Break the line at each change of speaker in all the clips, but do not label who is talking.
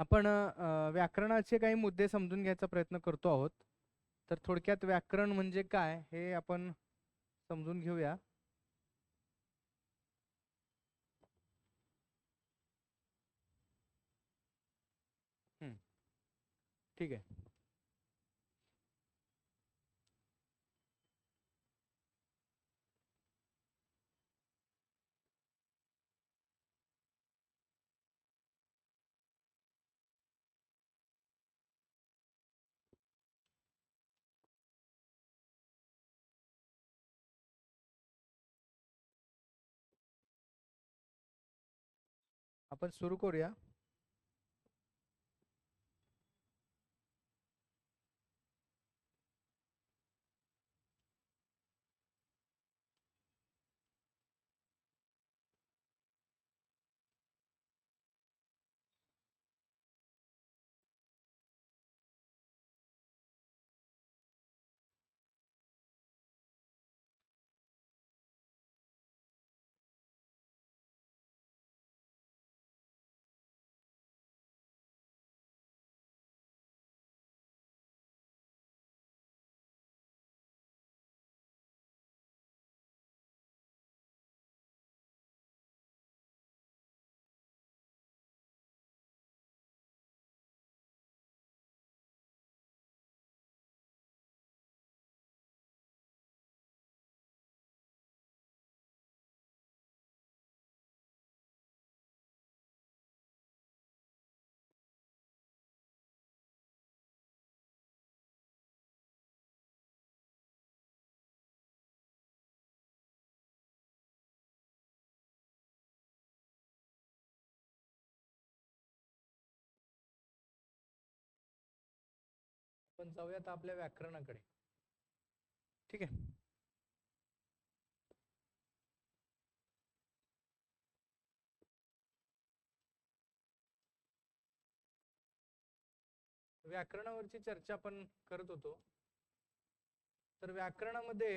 आपण व्याकरणाचे काही मुद्दे समजून घ्यायचा प्रयत्न करतो आहोत. तर थोडक्यात व्याकरण म्हणजे काय हे आपण समजून घेऊया. ठीक आहे. आपण सुरू करूया. आपण जाऊयात आपल्या व्याकरणाकडे. ठीक आहे. व्याकरणावरची चर्चा आपण करत होतो. तर व्याकरणामध्ये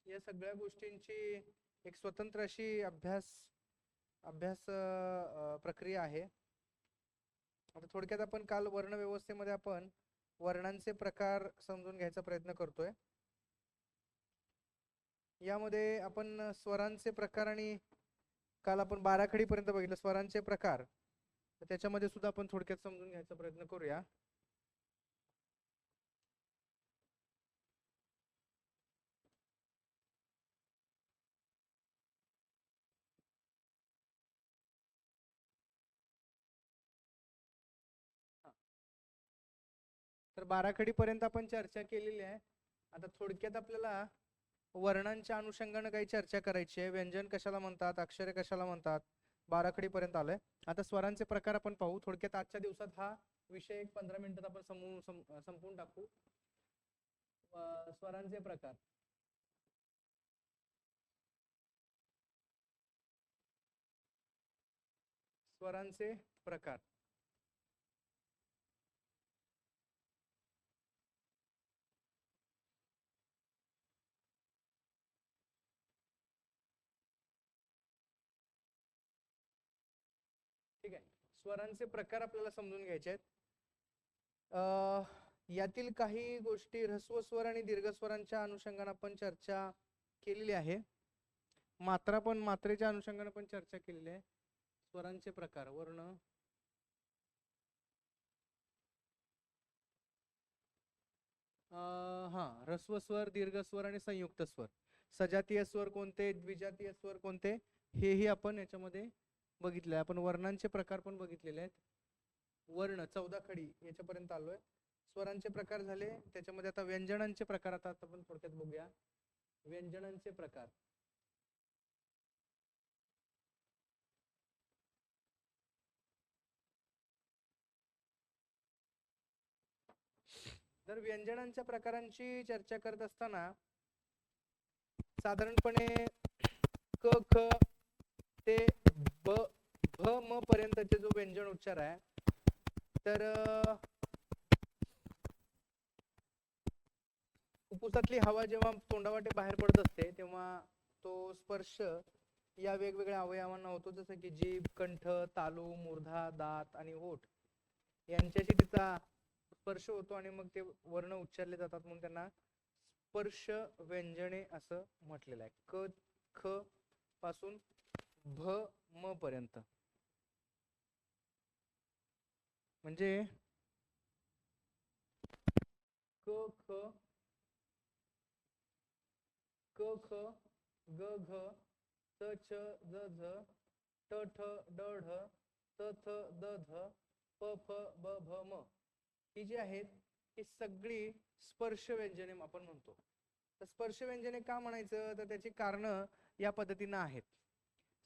या सगळ्या गोष्टींची एक स्वतंत्र अशी अभ्यास प्रक्रिया आहे. आता थोडक्यात आपण काल वर्ण व्यवस्थेमध्ये आपण वर्णांचे प्रकार समजून घ्यायचा प्रयत्न करतोय. यामध्ये आपण स्वरांचे प्रकार आणि काल आपण बाराखडी पर्यंत बघितलं स्वरांचे प्रकार. त्याच्यामध्ये सुद्धा आपण थोडक्यात समजून घ्यायचा प्रयत्न करूया. तर बाराखडी पर्यंत आपण चर्चा केलेली आहे. आता थोडक्यात आपल्याला वर्णांच्या अनुषंगाने काही चर्चा करायची आहे. व्यंजन कशाला म्हणतात, अक्षरे कशाला म्हणतात, बाराखडी पर्यंत आलोय. आता स्वरांचे प्रकार आपण पाहू. थोडक्यात आजच्या दिवसात हा विषय 15 मिनिटात आपण संपवून टाकू. स्वरांचे प्रकार. स्वरांचे प्रकार. ठीक आहे. स्वरांचे प्रकार आपल्याला समजून घ्यायचे आहेत. यातील काही गोष्टी ऱ्हस्व स्वर आणि दीर्घ स्वरांच्या अनुषंगाने आपण चर्चा केलेली आहे. मात्रेच्या अनुषंगाने पण चर्चा केलेली आहे. स्वरांचे प्रकार, वर्ण, ह्रस्व स्वर, दीर्घ स्वर आणि संयुक्त स्वर. सजातीय स्वर कोणते, द्विजातीय स्वर कोणते, हेही आपण याच्यामध्ये बघितले. आपण वर्णांचे प्रकार पण बघितलेले आहेत. वर्ण 14 खडी याच्यापर्यंत आलोय. स्वरांचे प्रकार झाले. त्याच्यामध्ये आता व्यंजनांचे प्रकार आता आपण थोडक्यात बघूया. व्यंजनांचे प्रकार. तर व्यंजनांच्या प्रकारांची चर्चा करत असताना साधारणपणे क ख ते ब भ म पर्यंतचे जो व्यंजन उच्चार आहे, तर फुफ्फुसातली हवा जेव्हा तोंडावाटे बाहेर पडत असते तेव्हा तो स्पर्श या वेगवेगळ्या अवयवांना होतो, जसं की जीभ, कंठ, तालू, मूर्धा, दात आणि ओठ. यांच्याशी तिचा स्पर्श होतो आणि मग ते वर्ण उच्चारले जातात, म्हणून त्यांना स्पर्श व्यंजने असं म्हटलेलं आहे. क ख पासून भ म पर्यंत. म्हणजे क ख क ख ग घ च छ ज झ ट ठ ड ढ त थ द ध प फ ब भ म ही जी आहेत ही सगळी स्पर्श व्यंजने आपण म्हणतो. तर स्पर्श व्यंजने का म्हणायचं, तर त्याची कारण या पद्धतीनं आहेत.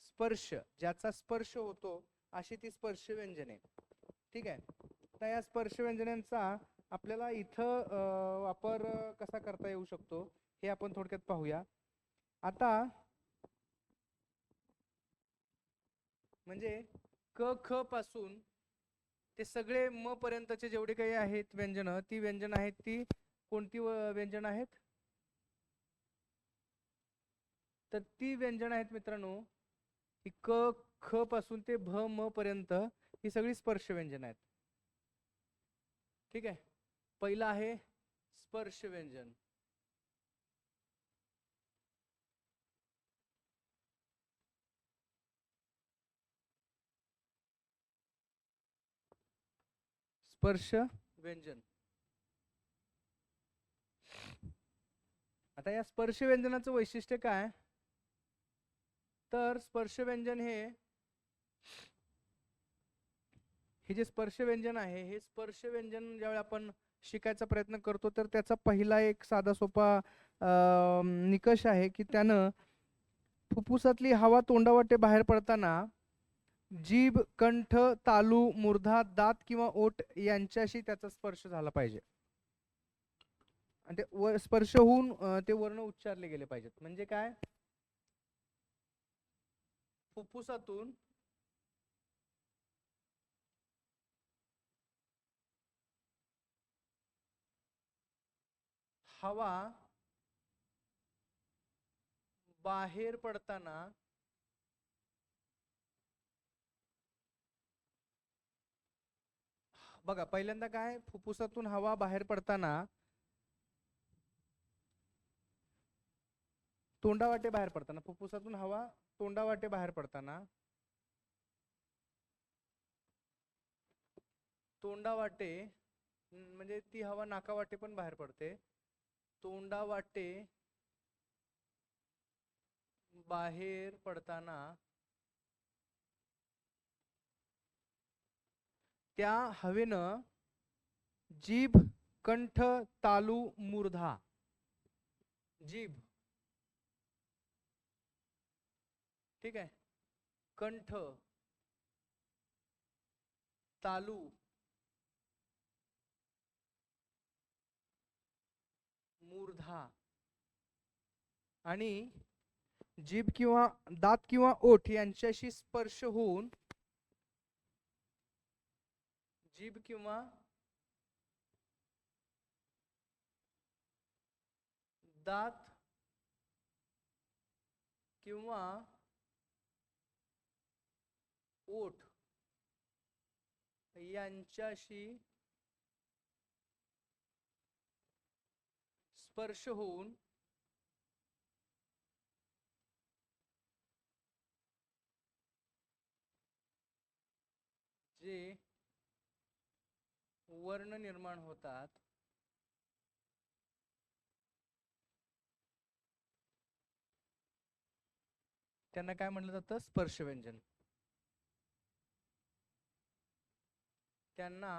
स्पर्श, ज्याचा स्पर्श होतो अशी ती स्पर्श व्यंजने. ठीक आहे. तर या स्पर्श व्यंजनांचा आपल्याला इथं वापर कसा करता येऊ शकतो हे आपण थोडक्यात पाहूया. आता म्हणजे क ख पासून ते सगळे म पर्यंतचे जेवढे काही आहेत व्यंजन, ती व्यंजन आहेत ती कोणती व्यंजन आहेत, तर ती व्यंजन आहेत मित्रांनो की क ख पासून ते भ म पर्यंत ही सगळी स्पर्श व्यंजन आहेत. ठीक आहे. पहिलं आहे स्पर्श व्यंजन. स्पर्श व्यंजन. आता या स्पर्श व्यंजनाचं वैशिष्ट्य काय, तर स्पर्श व्यंजन हे जे स्पर्श व्यंजन आहे, हे स्पर्श व्यंजन ज्यावेळी आपण शिकायचा प्रयत्न करतो तर त्याचा पहिला एक साधा सोपा निकष आहे की त्यानं फुफ्फुसातली हवा तोंडावाटे बाहेर पडताना जीभ, कंठ, तालू, मूर्धा, दात किंवा ओठ यांच्याशी त्याचा स्पर्श झाला पाहिजे आणि ते स्पर्श होऊन ते वर्ण उच्चारले गेले पाहिजेत. म्हणजे काय, फुफ्फुसातून हवा बाहेर पडताना बघा, पहिल्यांदा काय, फुफ्फुसातून हवा बाहेर पडताना तोंडावाटे बाहेर पडताना, फुफ्फुसातून हवा तोंडावाटे बाहेर पडताना, तोंडावाटे म्हणजे ती हवा नाकावाटे पण बाहेर पडते, तोंडावाटे बाहेर पडताना त्या हवेनं जीभ, कंठ, तालू, मूर्धा, जीभ, ठीक आहे, कंठ, तालू, मूर्धा आणि जीभ किंवा दात किंवा ओठ यांच्याशी स्पर्श होऊन, जीभ किंवा दात किंवा ओठ यांच्याशी स्पर्श होऊन जे वर्ण निर्माण होतात त्यांना काय म्हटलं जातं, स्पर्श व्यंजन. त्यांना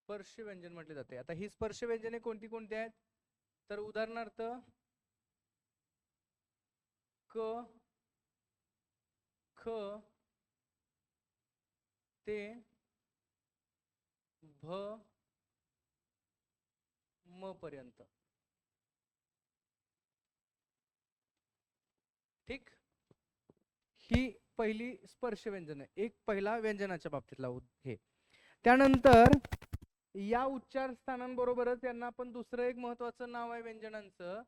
स्पर्श व्यंजन म्हटले जाते. आता ही स्पर्श व्यंजने कोणती कोणती आहेत, तर उदाहरणार्थ क ख ते भ म पर्यंत. ठीक, ही पहिली स्पर्श व्यंजन आहे, एक पहिला व्यंजनाच्या बाबतीतला हे. त्यानंतर या उच्चार स्थानांबरोबरच यांना आपण दुसरं एक महत्वाचं नाव आहे व्यंजनांचं,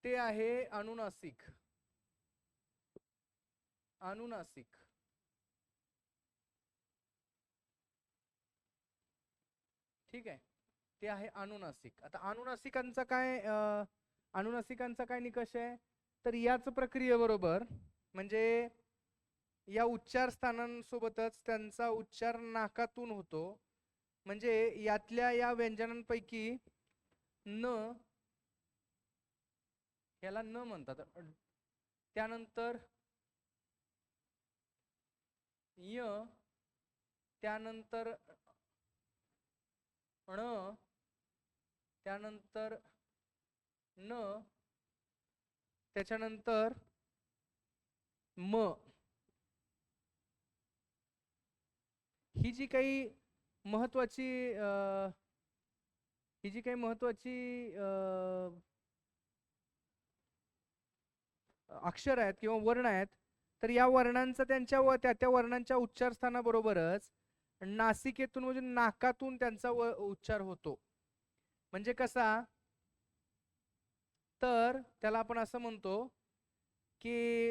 ते आहे अनुनासिक. अनुनासिक. ठीक आहे, ते आहे अनुनासिक. आता अनुनासिकांचा काय निकष आहे, तर याच प्रक्रियेबरोबर म्हणजे या उच्चार स्थानांसोबतच त्यांचा उच्चार नाकातून होतो. म्हणजे यातल्या या व्यंजनांपैकी न, याला न म्हणतात, त्यानंतर य, त्यानंतर ण, त्यानंतर न, त्याच्यानंतर म. ही जी काही महत्वाची अक्षर आहेत किंवा वर्ण आहेत, तर या वर्णांचा त्यांच्या व त्या वर्णांच्या उच्चारस्थानाबरोबरच नासिकेतून म्हणजे नाकातून त्यांचा उच्चार होतो. म्हणजे कसा, तर त्याला आपण असं म्हणतो की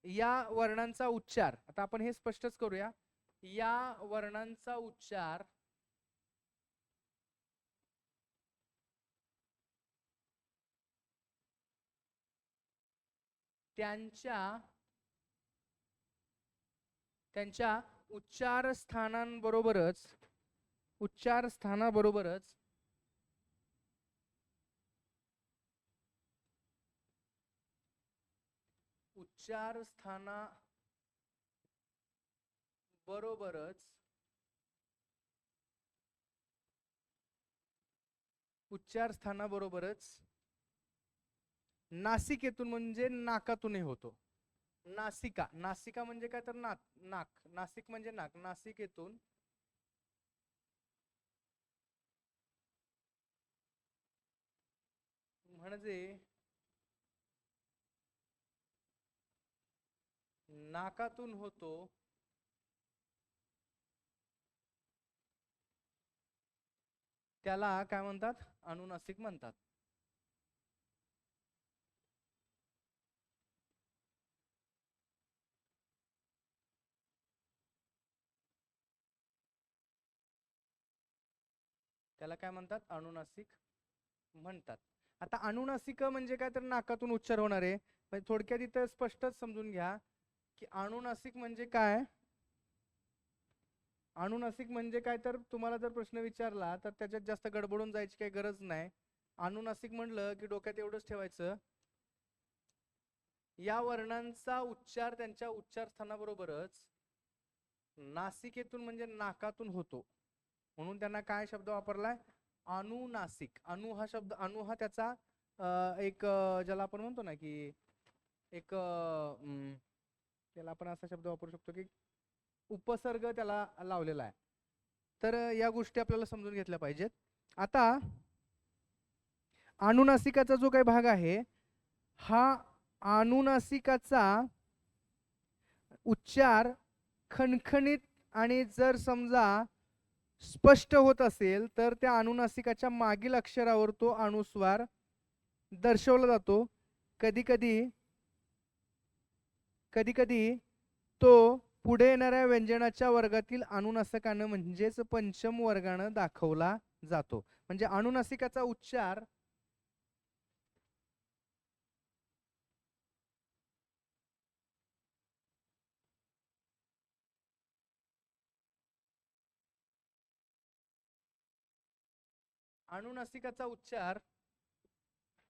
या वर्णांचा उच्चार, आता आपण हे स्पष्टच करूया, या वर्णांचा उच्चार त्यांच्या उच्चारस्थानाबरोबरच उच्चारस्थानाबरोबरच नासिकेतून म्हणजे नाकातूनही होतो. नासिका म्हणजे काय, तर नाक. नासिक म्हणजे नाक. नासिकेतून म्हणजे नाकातून होतो, त्याला काय म्हणतात, अनुनासिक म्हणतात. त्याला काय म्हणतात, अनुनासिक म्हणतात. आता अनुनासिक म्हणजे काय, तर नाकातून उच्चार होणारे. थोडक्यात इथं स्पष्टच समजून घ्या की अनुनासिक म्हणजे काय. अनुनासिक म्हणजे काय, तर तुम्हाला जर प्रश्न विचारला तर त्याच्यात जास्त गडबडून जायची काही गरज नाही. अनुनासिक म्हणलं की डोक्यात एवढंच ठेवायचं, या वर्णांचा उच्चार त्यांच्या उच्चारस्थानाबरोबरच नासिकेतून म्हणजे नाकातून होतो, म्हणून त्यांना काय शब्द वापरलाय, अनुनासिक. अनु हा शब्द, अनु हा त्याचा एक ज्याला आपण म्हणतो ना की एक त्याला आपण असा शब्द वापरू शकतो की उपसर्ग त्याला लावलेला आहे. तर या गोष्टी आपल्याला समजून घेतल्या पाहिजेत. आता अनुनासिकाचा जो काही भाग आहे, हा अनुनासिकाचा उच्चार खणखणीत आणि जर समजा स्पष्ट होत असेल तर त्या अनुनासिकाच्या मागील अक्षरावर तो अनुस्वार दर्शवला जातो. कधी कधी तो पुढे येणाऱ्या व्यंजनाच्या वर्गातील अनुनासिकानं म्हणजेच पंचम वर्गानं दाखवला जातो. म्हणजे अनुनासिकाचा उच्चार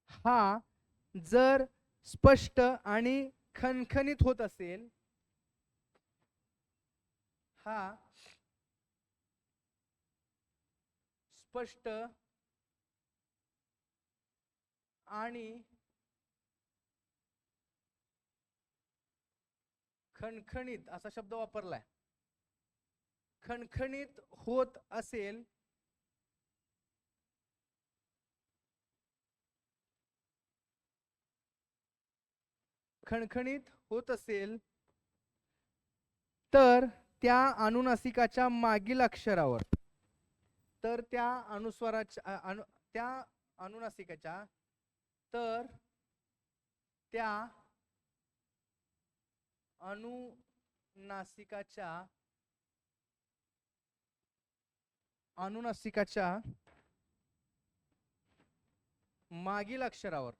हा जर स्पष्ट आणि खणखणीत होत असेल, हा स्पष्ट आणि खणखणीत असा शब्द वापरलाय. खणखणीत होत असेल तर त्या अनुनासिकाच्या मागील अक्षरावर तर त्या अनुस्वाराच्या त्या अनुनासिकाच्या तर त्या अनुनासिकाच्या मागील अक्षरावर,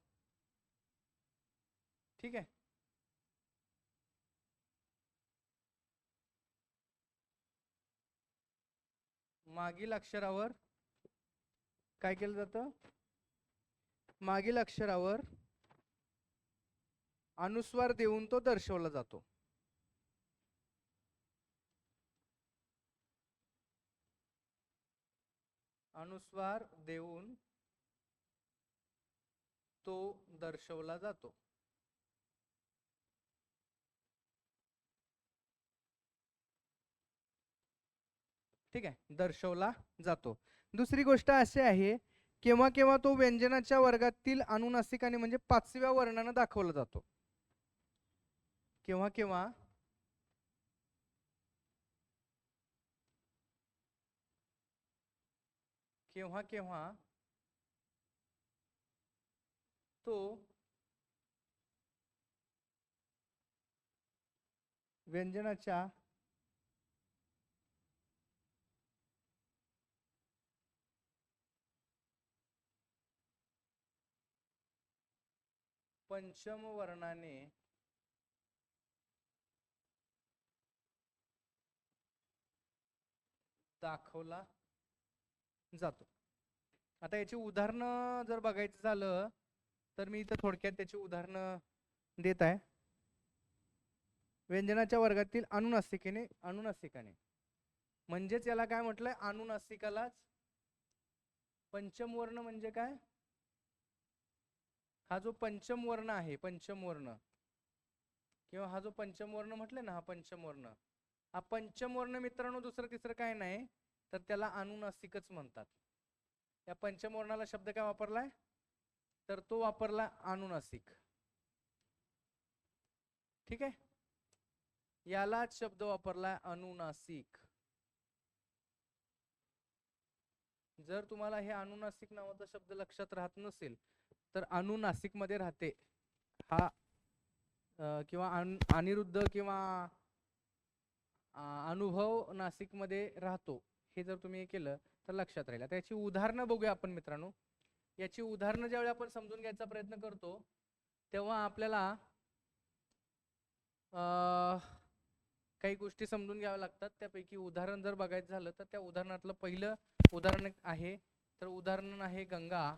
ठीक आहे, मागील अक्षरावर काय केलं जातं, मागील अक्षरावर अनुस्वार देऊन तो दर्शवला जातो. अनुस्वार देऊन तो दर्शवला जातो. ठीक आहे, दर्शवला जातो. दुसरी गोष्ट अशी आहे, केव्हा केव्हा तो व्यंजनाच्या वर्गातील अनुनासिकाने म्हणजे 5व्या वर्णाने दाखवला जातो. केव्हा केव्हा केव्हा केव्हा तो व्यंजनाच्या पंचम वर्णाने दाखवला जातो. आता याची उदाहरणं जर बघायचं झालं तर मी इथं थोडक्यात त्याची उदाहरणं देत आहे. व्यंजनाच्या वर्गातील अनुनासिकाने म्हणजेच याला काय म्हटलंय, अनुनासिकालाच पंचम वर्ण म्हणजे काय, हा जो पंचम वर्ण आहे, पंचम वर्ण किंवा हा जो पंचम वर्ण म्हटलं ना, हा पंचम वर्ण, हा पंचम वर्ण मित्रांनो दुसरं तिसरं काय नाही तर त्याला अनुनासिकच म्हणतात. या पंचम वर्णाला शब्द काय वापरलाय तर तो वापरला अनुनासिक. ठीक आहे, यालाच शब्द वापरलाय अनुनासिक. जर तुम्हाला हे अनुनासिक नावाचा शब्द लक्षात राहत नसेल तर अनुनासिक मध्ये राहते हा किंवा अनिरुद्ध किंवा अनुभव नासिक मध्ये राहतो, हे जर तुम्ही केलं तर लक्षात राहील. आता याची उदाहरणं बघूया आपण मित्रांनो. याची उदाहरणं ज्यावेळी आपण समजून घ्यायचा प्रयत्न करतो तेव्हा आपल्याला काही गोष्टी समजून घ्याव्या लागतात. त्यापैकी उदाहरण जर बघायचं झालं तर त्या उदाहरणातलं पहिलं उदाहरण आहे तर उदाहरण आहे गंगा.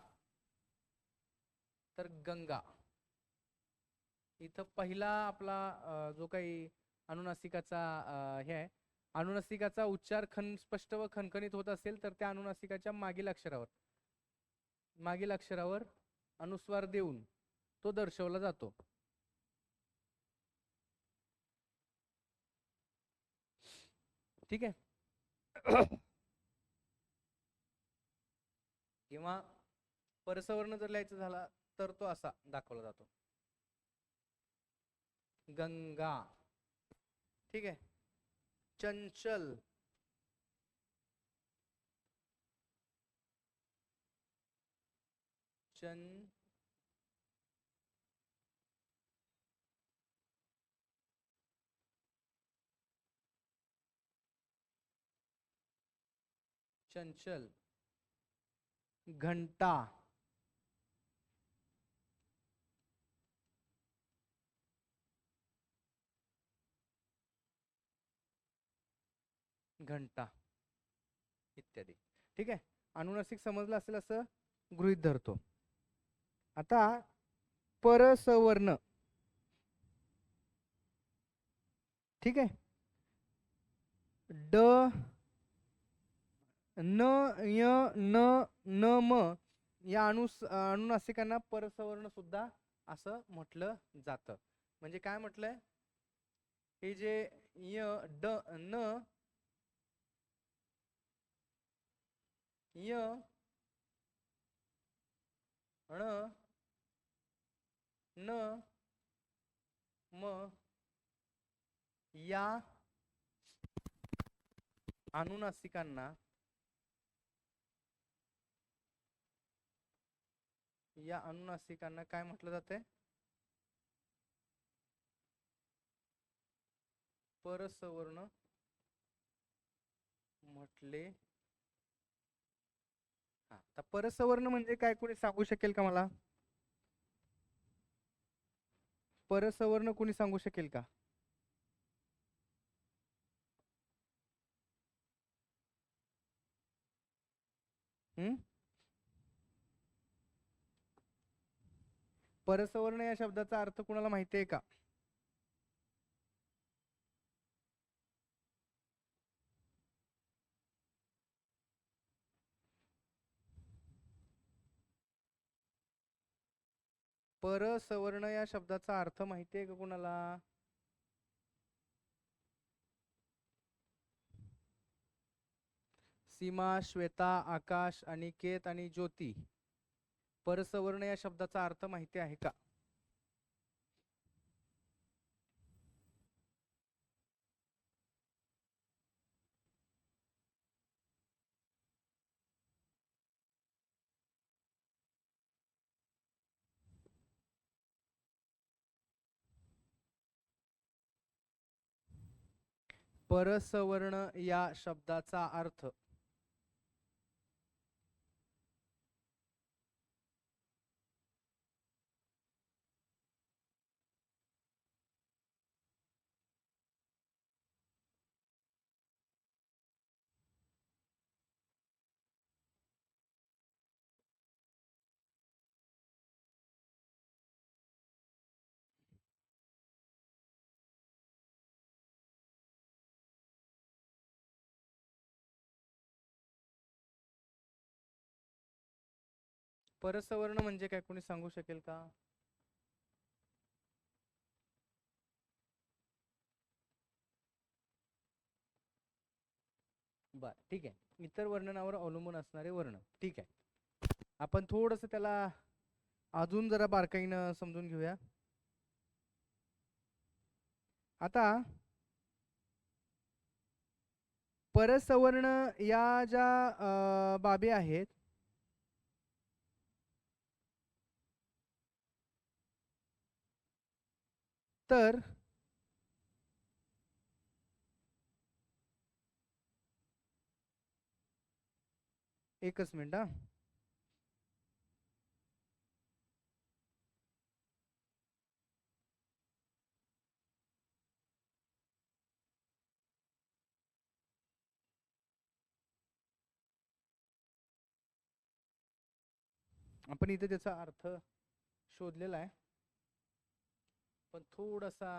तर गंगा इथं पहिला आपला जो काही अनुनासिकाचा हे आहे, अनुनासिकाचा उच्चार स्पष्ट व खणखणीत होत असेल तर त्या अनुनासिकाच्या मागील अक्षरावर अनुस्वार देऊन तो दर्शवला जातो. ठीक आहे, किंवा परसवर्ण जर लिहायचं झाला तर तो असा दाखवला जातो, गंगा. ठीक आहे, चंचल, चंचल, घंटा, घंटा इत्यादी. ठीक आहे, अनुनासिक समजलं असेल असं गृहीत धरतो. आता परसवर्ण, ठीक आहे, ड न य न न म या अनुनासिकांना परसवर्ण सुद्धा असं म्हटलं जातं. म्हणजे काय म्हटलंय, हे जे य ड न य ण न म या अनुनासिकांना या अनुनासिकांना काय म्हटलं जाते? परसवर्ण म्हटले. हा, आता परसवर्ण म्हणजे काय, कोणी सांगू शकेल का मला? परसवर्ण कोणी सांगू शकेल का? हम्म. परसवर्ण या शब्दाचा अर्थ कुणाला माहिती आहे का? परसवर्ण या शब्दाचा अर्थ माहिती आहे का कुणाला? सीमा, श्वेता, आकाश, अनिकेत आणि ज्योती, परसवर्ण या शब्दाचा अर्थ माहिती आहे का? परसवर्ण या शब्दाचा अर्थ परसवर्ण म्हणजे काय, कोणी सांगू शकेल का? बर, ठीक आहे. इतर वर्णनावर अवलंबून असणारे वर्ण. ठीक आहे, आपण थोडस त्याला अजून जरा बारकाईनं समजून घेऊया. आता परसवर्ण या ज्या बाबी आहेत, तर एकच मिनिट हा. आपण इथे त्याचा अर्थ शोधलेला आहे, पण थोडासा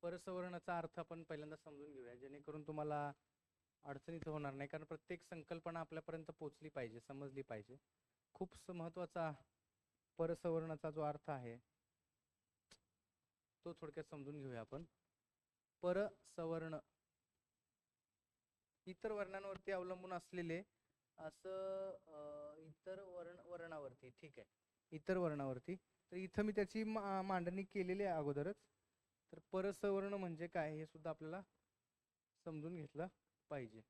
परसवर्णाचा अर्थ आपण पहिल्यांदा समजून घेऊया, जेणेकरून तुम्हाला अडचणीत होणार नाही. कारण प्रत्येक संकल्पना आपल्यापर्यंत पोहोचली पाहिजे, समजली पाहिजे. खूप महत्वाचा परसवर्णाचा जो अर्थ आहे तो थोडक्यात समजून घेऊया आपण. परसवर्ण इतर वर्णांवरती अवलंबून असलेले असं इतर वर्णावरती. ठीक आहे, इतर वर्णावरती. तर इथं मी त्याची मांडणी केलेली आहे अगोदरच. तर परसवर्ण म्हणजे काय हे सुद्धा आपल्याला समजून घेतलं पाहिजे.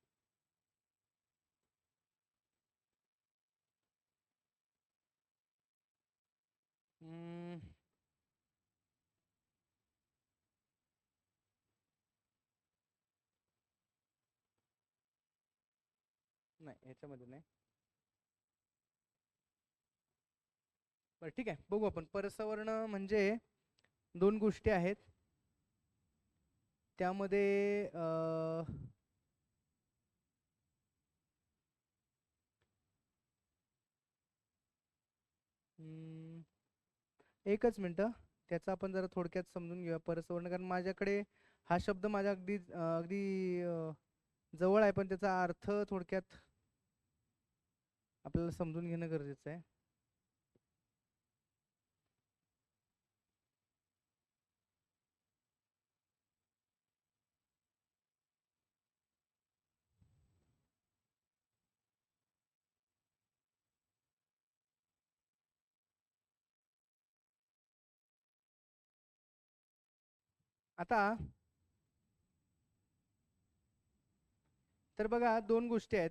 नाही, याच्यामध्ये नाही. बरं, ठीक आहे, बघू आपण. परसवर्ण म्हणजे दोन गोष्टी आहेत, त्यामध्ये एकच मिनटं, त्याचा आपण जरा थोडक्यात समजून घेऊया परसवर्ण. कारण माझ्याकडे हा शब्द माझ्या अगदी अगदी जवळ आहे, पण त्याचा अर्थ थोडक्यात आपल्याला समजून घेणं गरजेचं आहे. आता तर बघा, दोन गोष्टी आहेत.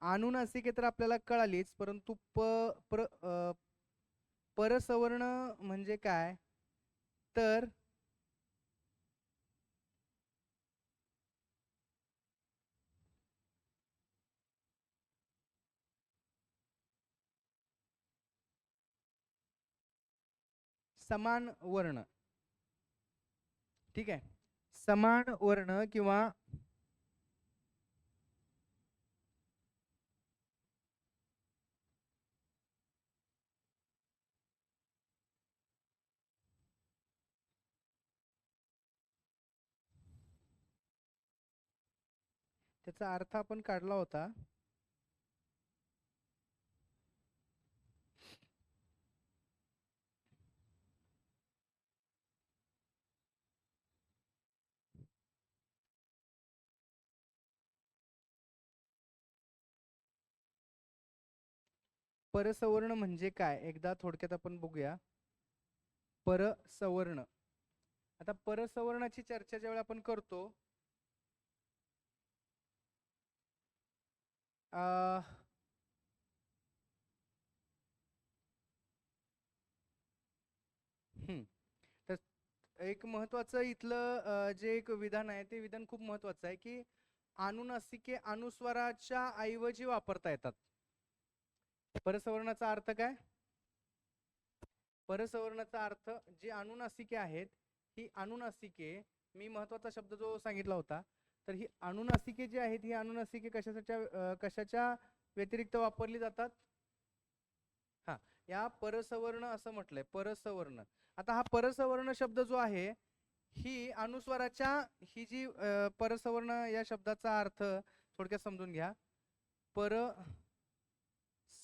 अनुनासिके तर आपल्याला कळालीच, परंतु परसवर्ण म्हणजे काय तर समान वर्ण. ठीक आहे, समान वर्ण किंवा त्याचा अर्थ आपण काढला होता. परसवर्ण म्हणजे काय एकदा थोडक्यात आपण बघूया. परसवर्ण, आता परसवर्णाची चर्चा ज्यावेळी आपण करतो तर एक महत्वाचं इथलं जे एक विधान आहे ते विधान खूप महत्वाचं आहे की अनुनासिके अनुस्वाराच्या ऐवजी वापरता येतात. परसवर्णाचा अर्थ काय? परसवर्णाचा अर्थ जे अनुनासिके आहेत ही अनुनासिके, मी महत्वाचा शब्द जो सांगितला होता, तर ही अनुनासिके जी आहेत ही अनुनासिके कशाच्या व्यतिरिक्त वापरली जातात? हा, या परसवर्ण असं म्हटलंय, परसवर्ण. आता हा परसवर्ण शब्द जो आहे ही अनुस्वाराच्या, ही जी परसवर्ण या शब्दाचा अर्थ थोडक्यात समजून घ्या. पर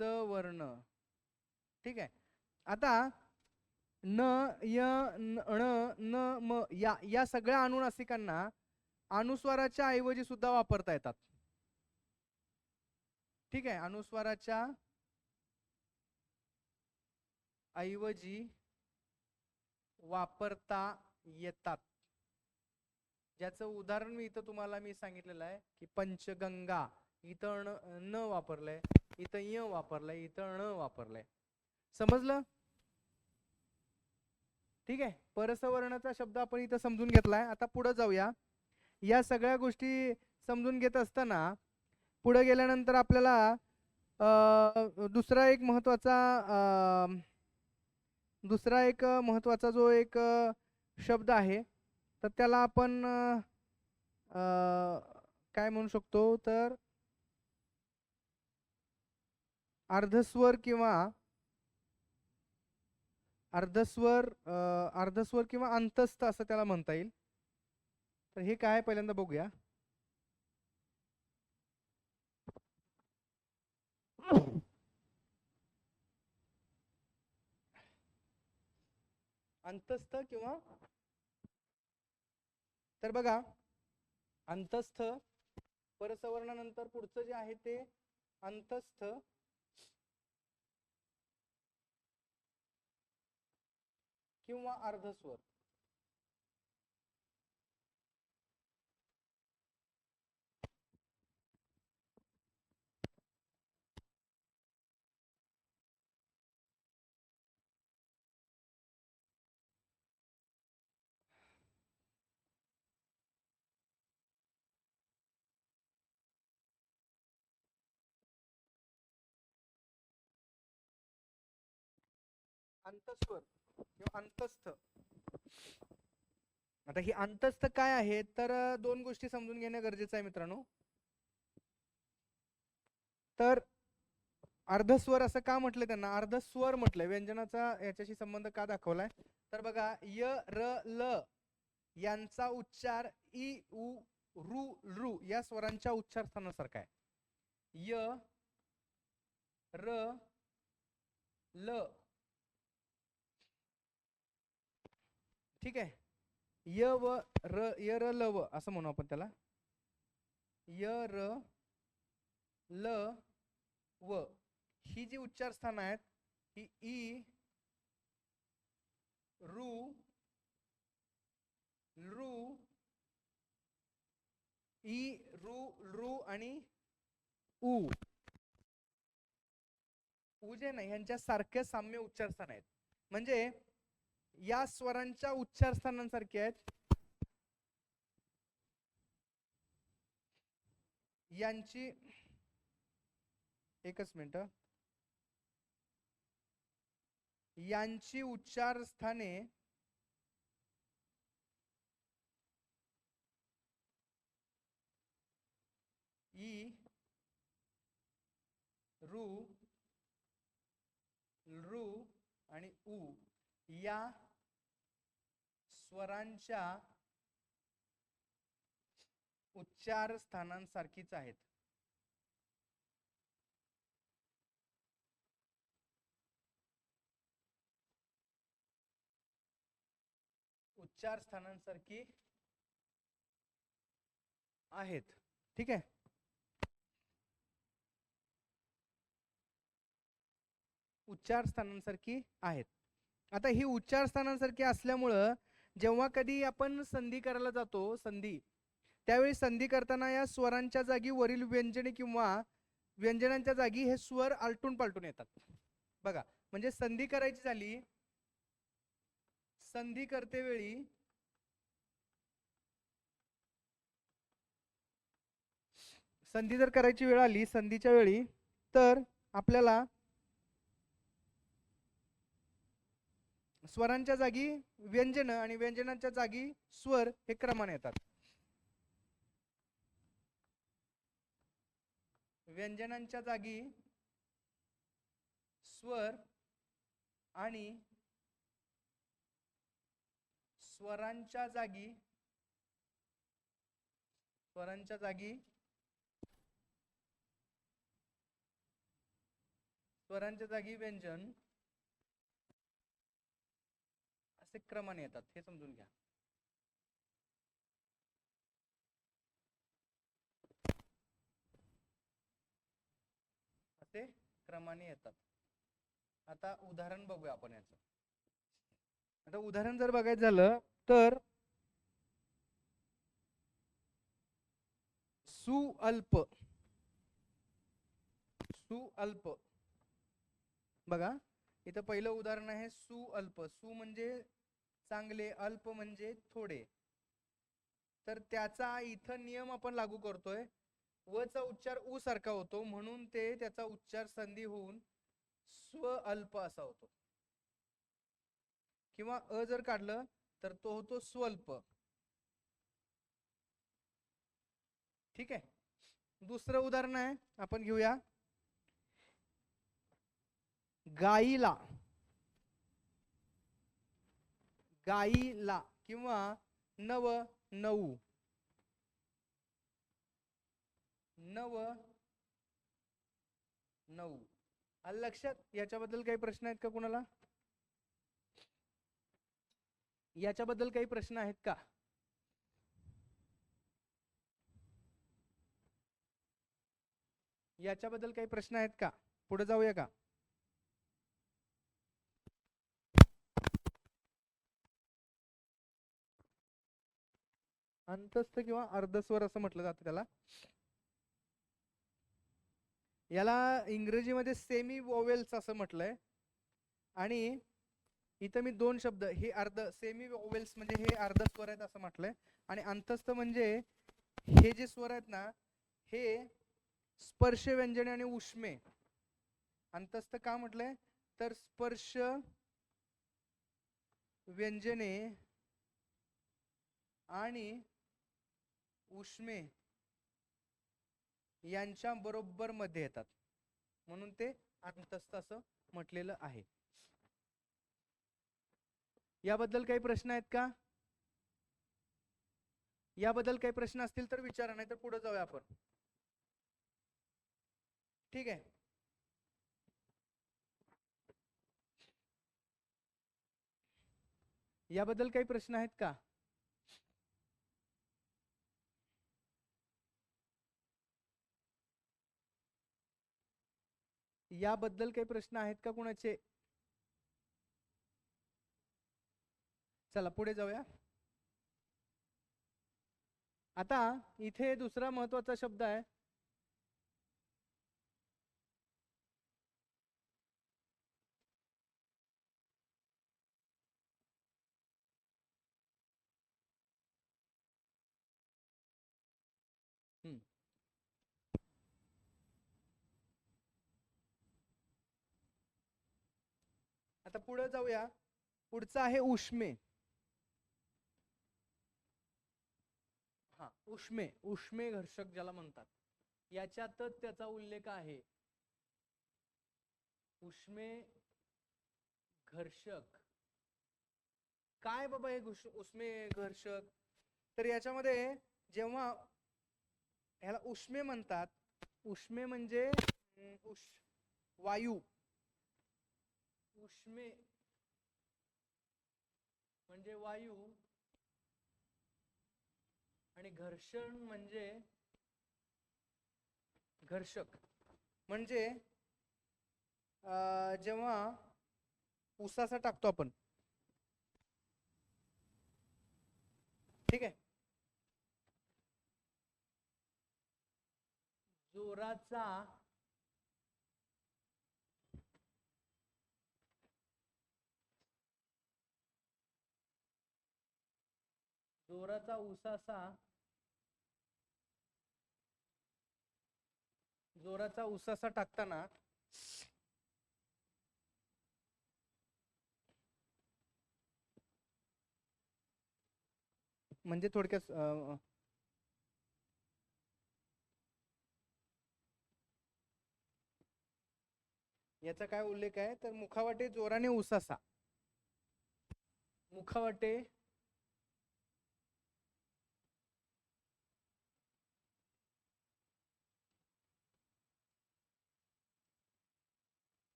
सवर्ण, ठीक आहे. आता न य न म या सगळ्या अनुनासिकांना अनुस्वाराच्या ऐवजी सुद्धा वापरता येतात. ठीक आहे, अनुस्वाराच्या ऐवजी वापरता येतात. ज्याचं उदाहरण मी इथं तुम्हाला सांगितलेलं आहे की पंचगंगा, इथं न वापरलंय, इथं य वापरलंय, इथं ण वापरलंय. समजलं? ठीक आहे, परसवर्णाचा शब्द आपण इथं समजून घेतलाय. आता पुढे जाऊया. या सगळ्या गोष्टी समजून घेत असताना पुढे गेल्यानंतर आपल्याला दुसरा एक महत्वाचा जो एक शब्द आहे तर त्याला आपण काय म्हणू शकतो तर अर्धस्वर किंवा अंतस्थ असं त्याला म्हणता येईल. तर हे काय पहिल्यांदा बघूया. अंतस्थ किंवा, तर बघा अंतस्थ परसवर्णानंतर पुढचं जे आहे ते अंतस्थ किंवा अर्धस्वर. अंतस्वर किंवा अंतस्थ. आता ही अंतस्थ काय आहे तर दोन गोष्टी समजून घेणं गरजेचं आहे मित्रांनो. तर अर्धस्वर असं का म्हटलं त्यांना? अर्धस्वर म्हटलंय, व्यंजनाचा याच्याशी संबंध का दाखवलाय तर बघा य र ल यांचा उच्चार इ उ रु रू या स्वरांच्या उच्चार स्थानासारखा आहे. य र ल, ठीक आहे. य र ल व असं म्हणू आपण त्याला. य र ल व ही जी उच्चार स्थान आहेत ही इ रू रू इ रू रू आणि उ उजे नाही, यांच्या सारखे साम्य उच्चारस्थान आहेत. म्हणजे या स्वरांच्या उच्चारस्थानांसारखे आहेत. यांची एकच मिनिट, यांची उच्चारस्थाने ई, रू, रू आणि उ या स्वरांच्या उच्चार स्थानांसारखीच आहेत. उच्चार स्थानांसारखी आहेत. ठीक आहे. उच्चार स्थानांसारखी आहेत. आता ही उच्चार स्थानांसारखी असल्यामुळं जेव्हा कधी आपण संधी करायला जातो, संधी, त्यावेळी संधी करताना या स्वरांच्या जागी वरील व्यंजने किंवा व्यंजनांच्या जागी हे स्वर आलटून पालटून येतात. बघा, म्हणजे संधी करायची झाली, संधी करते वेळी संधी जर करायची वेळ आली, संधीच्या वेळी, तर आपल्याला स्वरांच्या जागी व्यंजन आणि व्यंजनांच्या जागी स्वर हे क्रमाने येतात. व्यंजनांच्या जागी स्वर आणि स्वरांच्या जागी व्यंजन असे क्रमाने येतात. हे समजून घ्या. असे क्रमाने येतात. आता उदाहरण बघूया आपण याचं. आता उदाहरण जर बघायचं झालं तर सुअल्प, सुअल्प. बघा, इथं पहिलं उदाहरण आहे सुअल्प. सु म्हणजे चांगले, अल्प म्हणजे थोडे. तर त्याचा इथं नियम आपण लागू करतोय. व चा उच्चार उ सारखा होतो, म्हणून ते त्याचा उच्चार संधी होऊन स्वअल्प असा होतो. किंवा अ जर काढलं तर तो होतो स्वल्प. ठीक आहे. दुसरं उदाहरण आहे, आपण घेऊया. गाईला, गाईला किंवा नव, नऊ, नव, नऊ. आलं लक्षात? याच्याबद्दल काही प्रश्न आहेत का कुणाला? याच्याबद्दल काही प्रश्न आहेत का? याच्याबद्दल काही प्रश्न आहेत का? पुढे जाऊया का? अंतस्थ किंवा अर्धस्वर असं म्हटलं जातं त्याला. याला इंग्रजीमध्ये सेमी वोवेल्स असं म्हटलंय. आणि इथं मी दोन शब्द, हे अर्ध, सेमी वोवेल्स म्हणजे हे अर्ध स्वर आहेत असं म्हटलंय. आणि अंतस्थ म्हणजे हे जे स्वर आहेत ना, हे स्पर्श व्यंजने आणि उष्मे. अंतस्थ का म्हटलंय तर स्पर्श व्यंजने आणि उष्मे यांच्या बरोबर मध्ये येतात, म्हणून ते अंतस्थ असं म्हटलेलं आहे. याबद्दल काही प्रश्न आहेत का? याबद्दल काही प्रश्न असतील तर विचारा, नाही तर पुढे जाऊया आपण. ठीक आहे. याबद्दल काही प्रश्न आहेत का? याबद्दल काही प्रश्न आहेत का कुणाचे? चला पुढे जाऊया. आता इथे दुसरा महत्वाचा शब्द आहे आता पुढे जाऊया. पुढचं आहे उष्मे. हा, उष्मे, उष्मे घर्षक ज्याला म्हणतात, याच्यातच त्याचा उल्लेख आहे. उष्मे घर्षक काय बाबा हे उष्मे घर्षक? तर याच्यामध्ये जेव्हा ह्याला उष्मे म्हणतात, उष्मे म्हणजे वायू, उष्मे म्हणजे वायू, आणि घर्षण म्हणजे घर्षक. म्हणजे जेव्हा उसाचा टाकतो आपण, ठीक आहे, जोराचा उसासा टाकताना म्हणजे थोडक्यात याचा काय उल्लेख आहे, तर मुखावाटे जोराने उसासा, मुखावाटे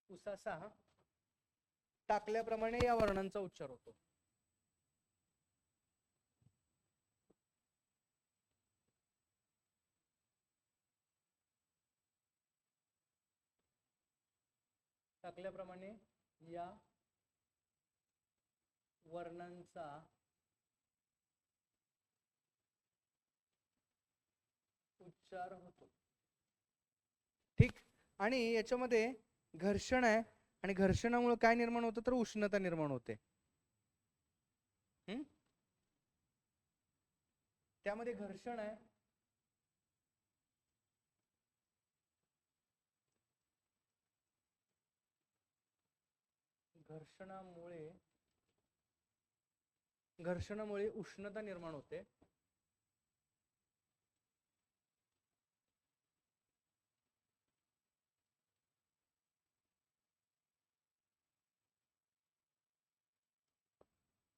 उसासा टाकल्याप्रमाणे या वर्णांचा उच्चार होतो. टाकल्याप्रमाणे या वर्णांचा उच्चार होतो. ठीक. आणि याच्यामध्ये घर्षण आहे, आणि घर्षणामुळे काय निर्माण होतं, तर उष्णता निर्माण होते. त्यामध्ये घर्षण आहे, घर्षणामुळे उष्णता निर्माण होते.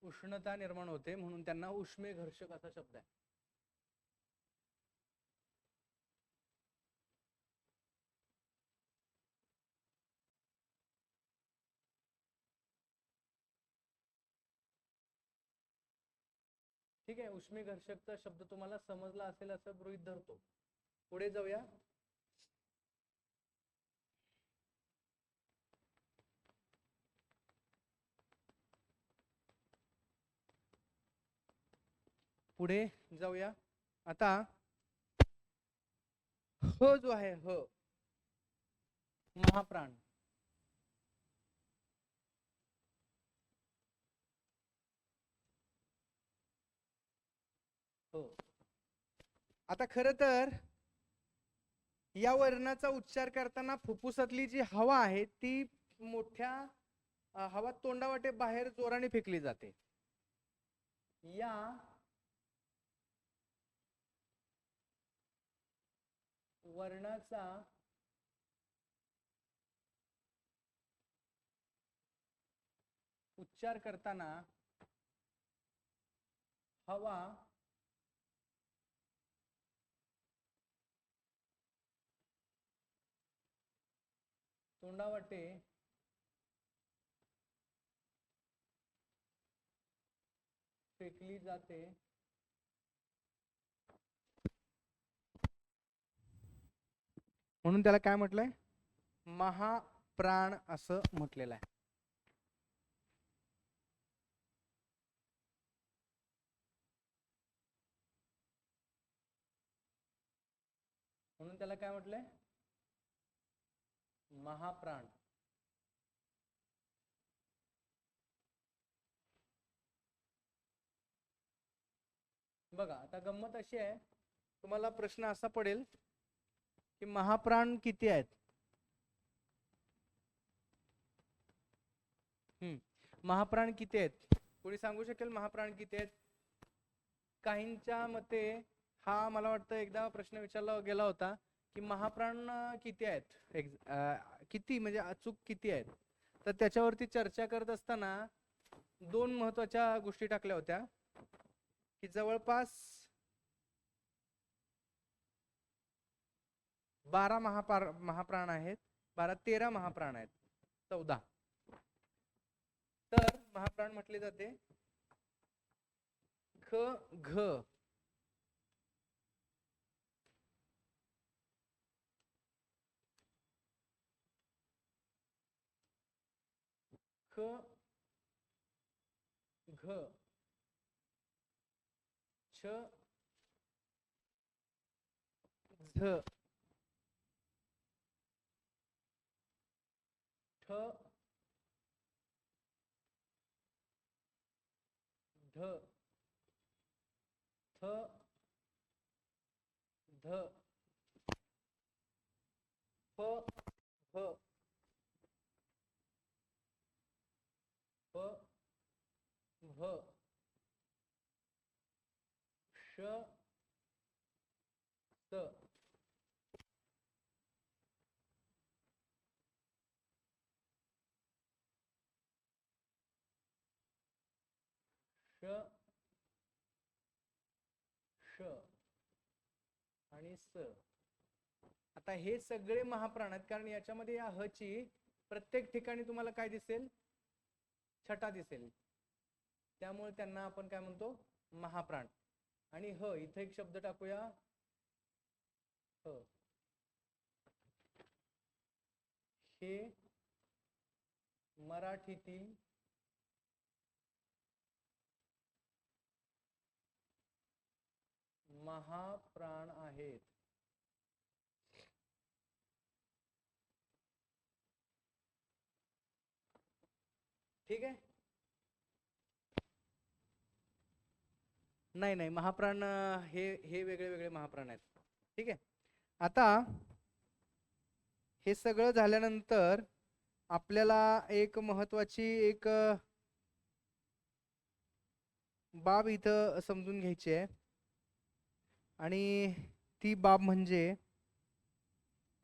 उष्णता निर्माण होते, म्हणून त्यांना उष्मे घर्षक असा शब्द आहे. ठीक आहे, उष्मे घर्षकचा शब्द तुम्हाला समजला असेल असं गृहीत धरतो. पुढे जाऊया. पुढे जाऊया. आता ह जो आहे, ह महाप्राण. हो. आता खर तर या वर्णाचा उच्चार करताना फुफ्फुसातली जी हवा आहे ती मोठ्या हवा तोंडावाटे बाहेर जोराने फेकली जाते. या वर्णाचा उच्चार करताना हवा तोंडावाटे फेकली जाते. म्हणून त्याला काय म्हटलंय, महाप्राण असं म्हटलेलं आहे. म्हणून त्याला काय म्हटलंय, महाप्राण. बघा आता गंमत अशी आहे, तुम्हाला प्रश्न असा पडेल की महाप्राण किती आहेत. महाप्राण किती आहेत? कोणी सांगू शकेल महाप्राण किती आहेत? काहींच्या मते हा मला वाटतं एकदा प्रश्न विचारला गेला होता की महाप्राण किती आहेत, किती म्हणजे अचूक किती आहेत. तर त्याच्यावरती चर्चा करत असताना दोन महत्वाच्या गोष्टी टाकल्या होत्या की जवळपास 12 महाप्राण आहेत, 13 महाप्राण आहेत, 14. तर महाप्राण म्हटले जाते ख घ ख घ छ झ ठ ध थ ध फ फ फ भ श स श श आणि स. आता हे सगळे महाप्राण आहेत कारण याच्यामध्ये या ह ची प्रत्येक ठिकाणी तुम्हाला काय दिसेल, छटा दिसेल, त्यामुळे त्यांना आपण काय म्हणतो, महाप्राण. आणि ह इथे एक शब्द टाकूया, ह. हे मराठीतील महाप्राण आहेत. ठीक आहे. नाही नाही, महाप्राण हे वेगळे वेगळे महाप्राण आहेत. ठीक आहे. आता हे सगळं झाल्यानंतर आपल्याला एक महत्वाची एक बाब इथं समजून घ्यायची आहे आणि ती बाब म्हणजे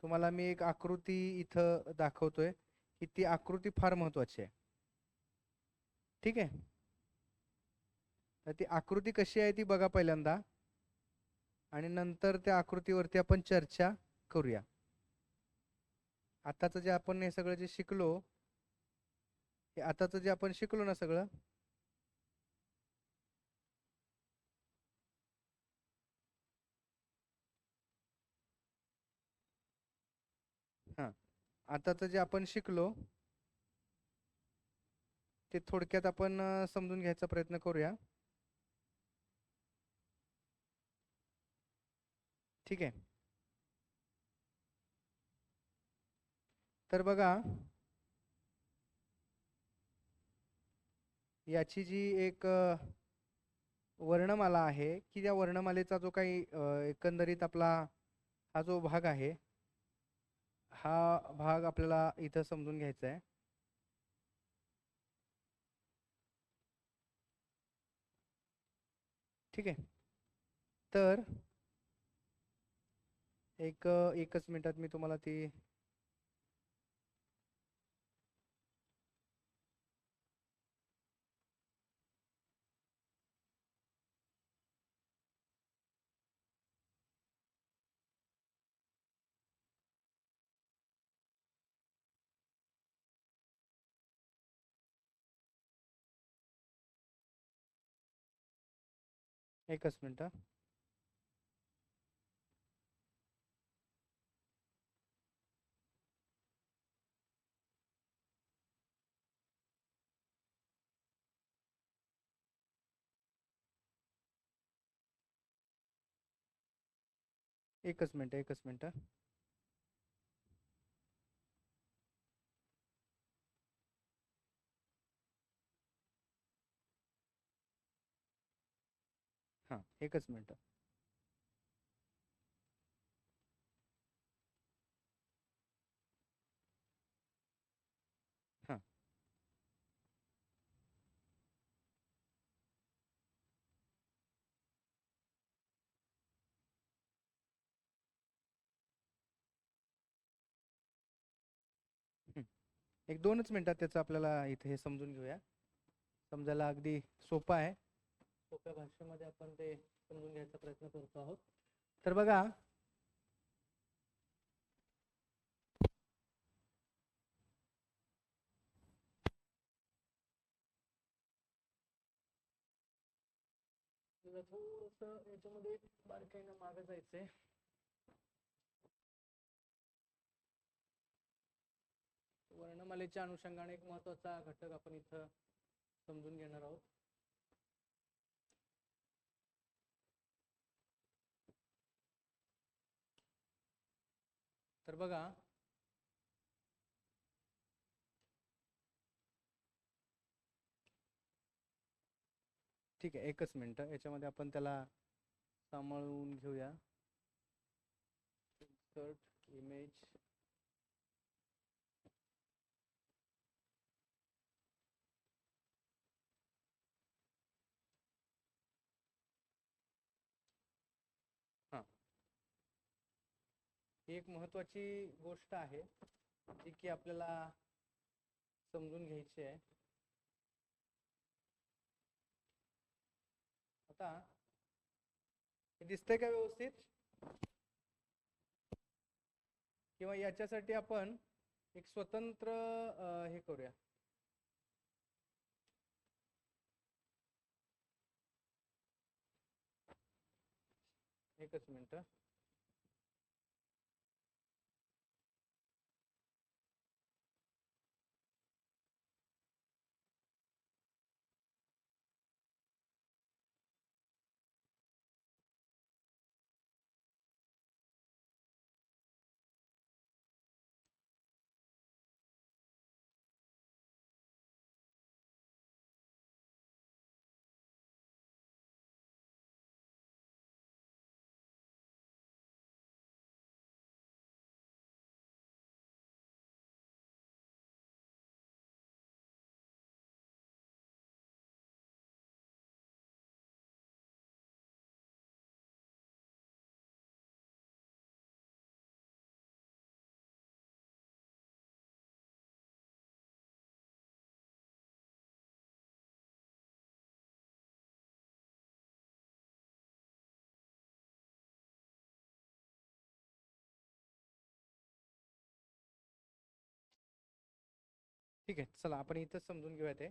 तुम्हाला मी एक आकृती इथं दाखवतोय की ती आकृती फार महत्वाची आहे. ठीक आहे. तर ती आकृती कशी आहे ती बघा पहिल्यांदा आणि नंतर त्या आकृतीवरती आपण चर्चा करूया. आताच जे आपण हे सगळं जे शिकलो, हे आताच जे आपण शिकलो ना सगळं, हा, आताच जे आपण शिकलो ते थोडक्यात आपण समजून घ्यायचा प्रयत्न करूया. ठीक आहे. तर बघा, याची जी एक वर्णमाला आहे की त्या वर्णमालेचा जो काही एकंदरीत आपला हा जो भाग आहे, हा भाग आपल्याला इथं समजून घ्यायचा आहे. ठीक आहे. तर एकच मिनिटात मी तुम्हाला ती एकच मिनिट. एकच मिनिट, एकच मिनिट. हा, एकच मिनिट. हा, एक 2च मिनिटात त्याचं आपल्याला इथे हे समजून घेऊया. समजायला अगदी सोपं आहे. सोप्या भाषेमध्ये आपण ते समजून घ्यायचा प्रयत्न करतो आहोत. तर बघा, थोडस याच्यामध्ये बारकाईनं मागे जायचंय. वर्णमालेच्या अनुषंगाने एक महत्वाचा घटक आपण इथं समजून घेणार आहोत. तर बघा, ठीक आहे, एकच मिनिट. याच्यामध्ये आपण त्याला सांभाळून घेऊया. Insert image. हा, ही एक महत्वाची गोष्ट आहे जी की आपल्याला समजून घ्यायची आहे. आता हे दिसतंय का व्यवस्थित? किंवा याच्यासाठी आपण एक स्वतंत्र हे करूया. एकच मिनिट. ठीक आहे, चला आपण इथंच समजून घेऊया ते.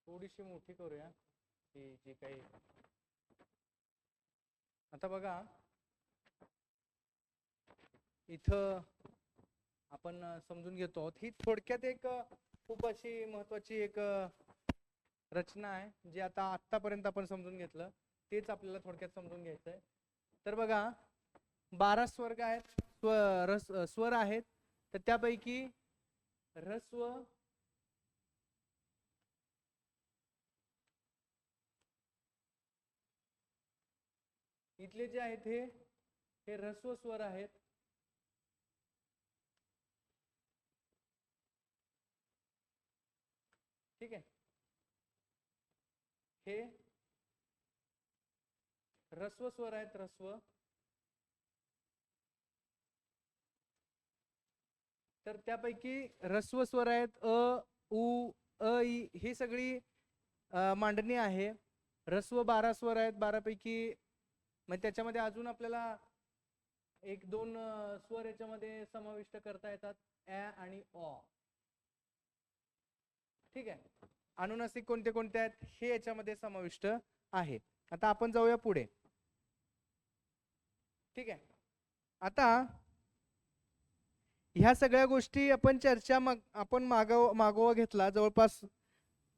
थोडीशी मोठी करूया की जी काही. आता बघा, इथं आपण समजून घेतो आहोत. ही थोडक्यात एक खूप अशी महत्वाची एक रचना आहे जी आता आतापर्यंत आपण समजून घेतलं तेच आपल्याला थोडक्यात समजून घ्यायचं आहे. तर बघा, 12 स्वर्ग आहेत, स्वर आहेत. तर त्यापैकी ह्रस्व, इथले जे आहेत हे ह्रस्व स्वर आहेत. ठीक आहे, हे ह्रस्व स्वर आहेत. ह्रस्व. तर त्यापैकी ह्रस्व स्वर आहेत अ, उ, अ, इ. ही सगळी मांडणी आहे. ह्रस्व 12 स्वर आहेत. 12 पैकी मग त्याच्यामध्ये अजून आपल्याला एक 2 स्वर याच्यामध्ये समाविष्ट करता येतात, ॲ आणि ऑ. ठीक आहे, अनुनासिक कोणते कोणते आहेत हे याच्यामध्ये समाविष्ट आहे. आता आपण जाऊया पुढे. ठीक आहे, आता ह्या सगळ्या गोष्टी आपण चर्चा आपण मागोवा घेतला. जवळपास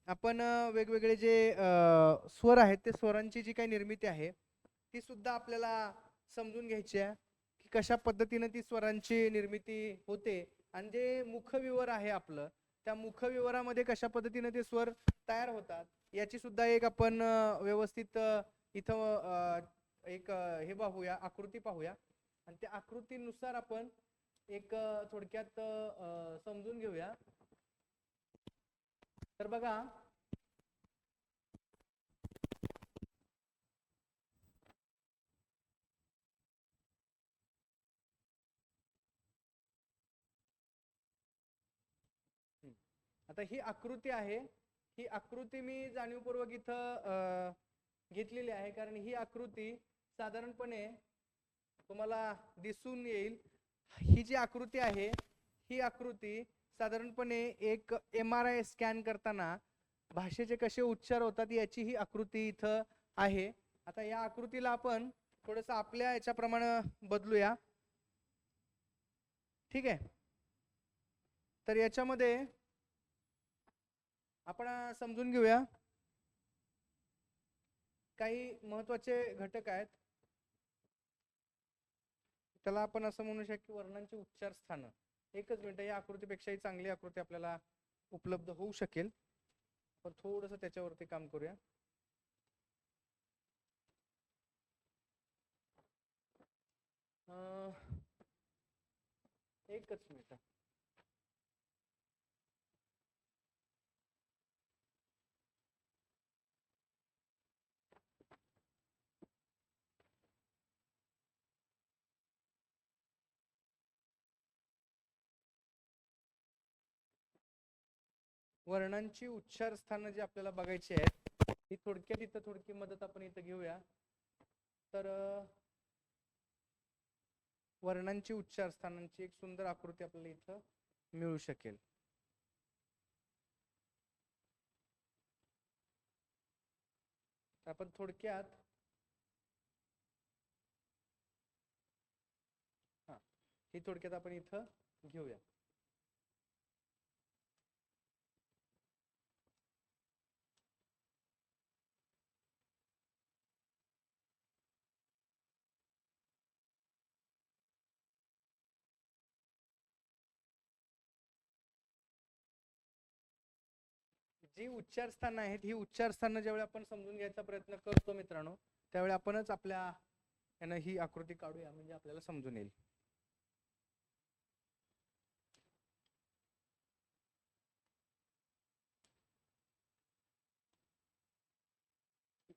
आपण वेगवेगळे जे स्वर आहेत ते स्वरांची जी काही निर्मिती आहे ती सुद्धा आपल्याला समजून घ्यायची आहे की कशा पद्धतीने ती स्वरांची निर्मिती होते आणि जे मुखविवर आहे आपलं त्या मुखविवरामध्ये कशा पद्धतीने ते स्वर तयार होतात याची सुद्धा एक आपण व्यवस्थित इथं एक हे पाहूया, आकृती पाहूया आणि त्या आकृतीनुसार आपण एक थोडक्यात समजून घेऊया. तर बघा, आता ही आकृती आहे, ही आकृती मी जाणीवपूर्वक इथं घेतलेली आहे, कारण ही आकृती साधारणपणे तुम्हाला दिसून येईल. ही जी आकृती आहे, ही आकृती साधारणपणे एक MRI स्कॅन करताना भाषेचे कसे उच्चार होतात याची ही आकृती इथं आहे. आता या आकृतीला आपण थोडंसं आपल्या याच्याप्रमाणे बदलूया. ठीक आहे, तर याच्यामध्ये आपण समजून घेऊया काही महत्वाचे घटक आहेत. त्याला आपण असं म्हणू शकतो की वर्णांची उच्चार स्थान. एकच मिनिट, या आकृतीपेक्षाही चांगली आकृती आपल्याला उपलब्ध होऊ शकेल, पण थोडंसं त्याच्यावरती काम करूया. एकच मिनिट. वर्णांची उच्चार स्थान जे आपल्याला बघायची आहेत, ही थोडक्यात इथं थोडकी मदत आपण इथं घेऊया. तर वर्णांची उच्चार स्थानांची एक सुंदर आकृती आपल्याला इथं मिळू शकेल. आपण थोडक्यात ही थोडक्यात आपण इथं घेऊया. जी उच्चार स्थान आहेत, ही उच्चार स्थान ज्यावेळी आपण समजून घ्यायचा प्रयत्न करतो मित्रांनो, त्यावेळी आपणच आपल्या यानं ही आकृती काढूया, म्हणजे आपल्याला समजून येईल.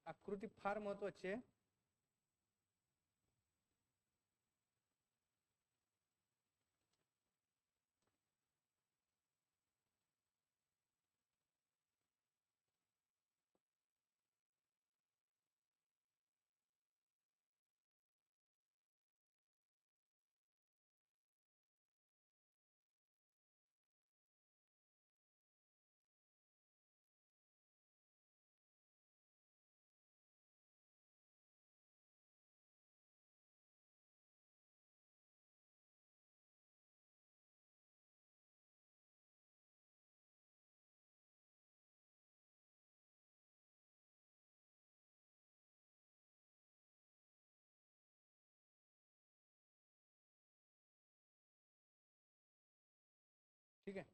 आकृती फार महत्वाची आहे. ठीक आहे,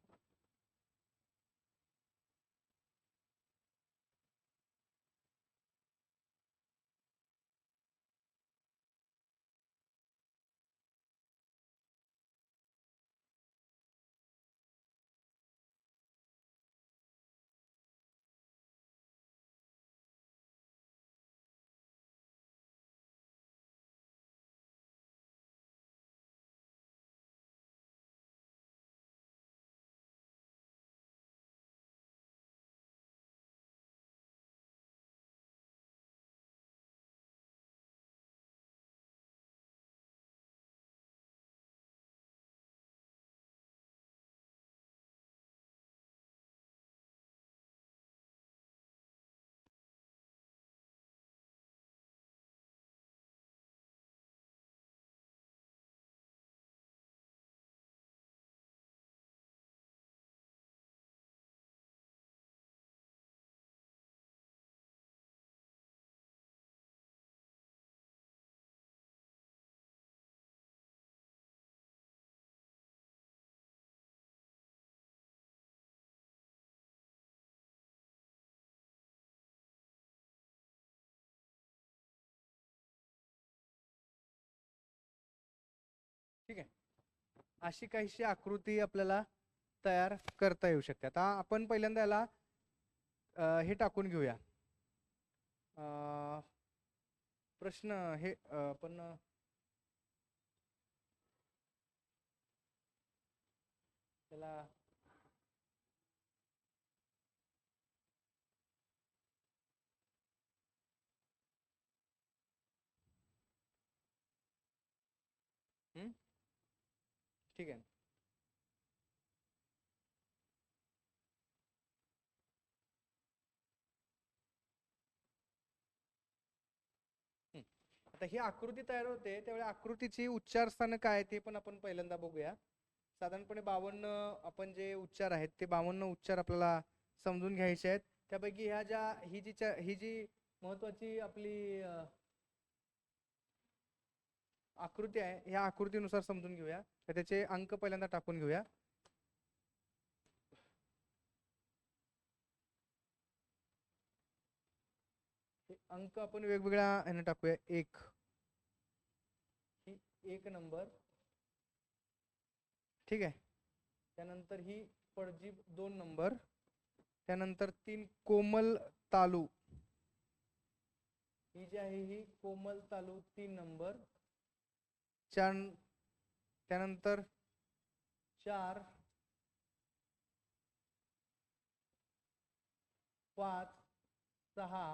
ठीक आहे. अशी काहीशी आकृती आपल्याला तयार करता येऊ शकते. आता आपण पहिल्यांदा याला हे टाकून घेऊया. प्रश्न हे आपण त्याला ठीक आहे. आता ही आकृती तयार होते त्यावेळी आकृतीची उच्चार स्थान काय ते पण आपण पहिल्यांदा बघूया. साधारणपणे 52 आपण जे उच्चार आहेत ते 52 उच्चार आपल्याला समजून घ्यायचे आहेत. त्यापैकी ह्या ज्या ही जी महत्वाची आपली आकृती आहे ह्या आकृतीनुसार समजून घेऊया. तर त्याचे अंक पहिल्यांदा टाकून घेऊया. अंक आपण वेगवेगळ्या ह्याने टाकूया. 1 नंबर, ठीक आहे. त्यानंतर ही पडजीप 2 नंबर, त्यानंतर 3 कोमल तालू, ही जी आहे ही कोमल तालू 3 नंबर, त्यानंतर 4 5 6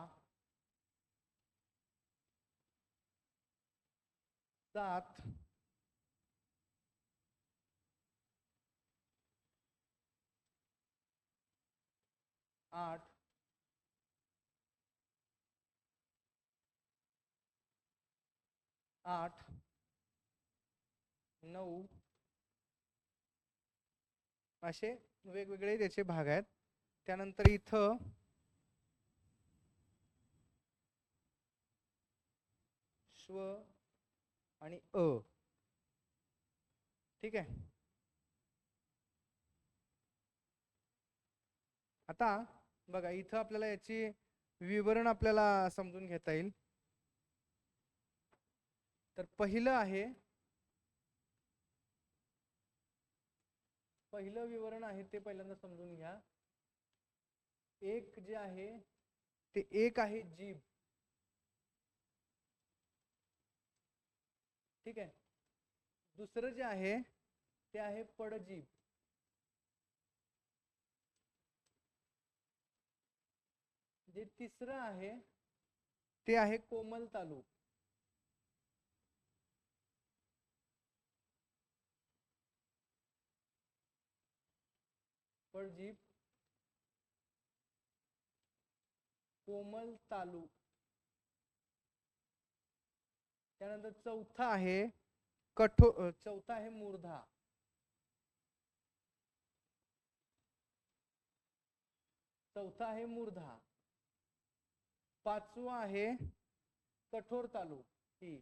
7 8 8 9 असे वेगवेगळे त्याचे भाग आहेत. त्यानंतर इथं स्व आणि अ, ठीक आहे. आता बघा इथं आपल्याला याची विवरण आपल्याला समजून घेता येईल. तर पहिलं विवरण आहे ते पहिल्यांदा समजून घ्या. एक जे आहे ते एक आहे जीभ, ठीक आहे. दुसरं जे आहे ते आहे पडजीभ, जे तिसरं आहे ते आहे कोमल तालू, पडजीभ कोमल तालू. त्यानंतर चौथा आहे चौथा आहे मूर्धा, चौथा आहे मूर्धा. पाचवा आहे कठोर तालू, ही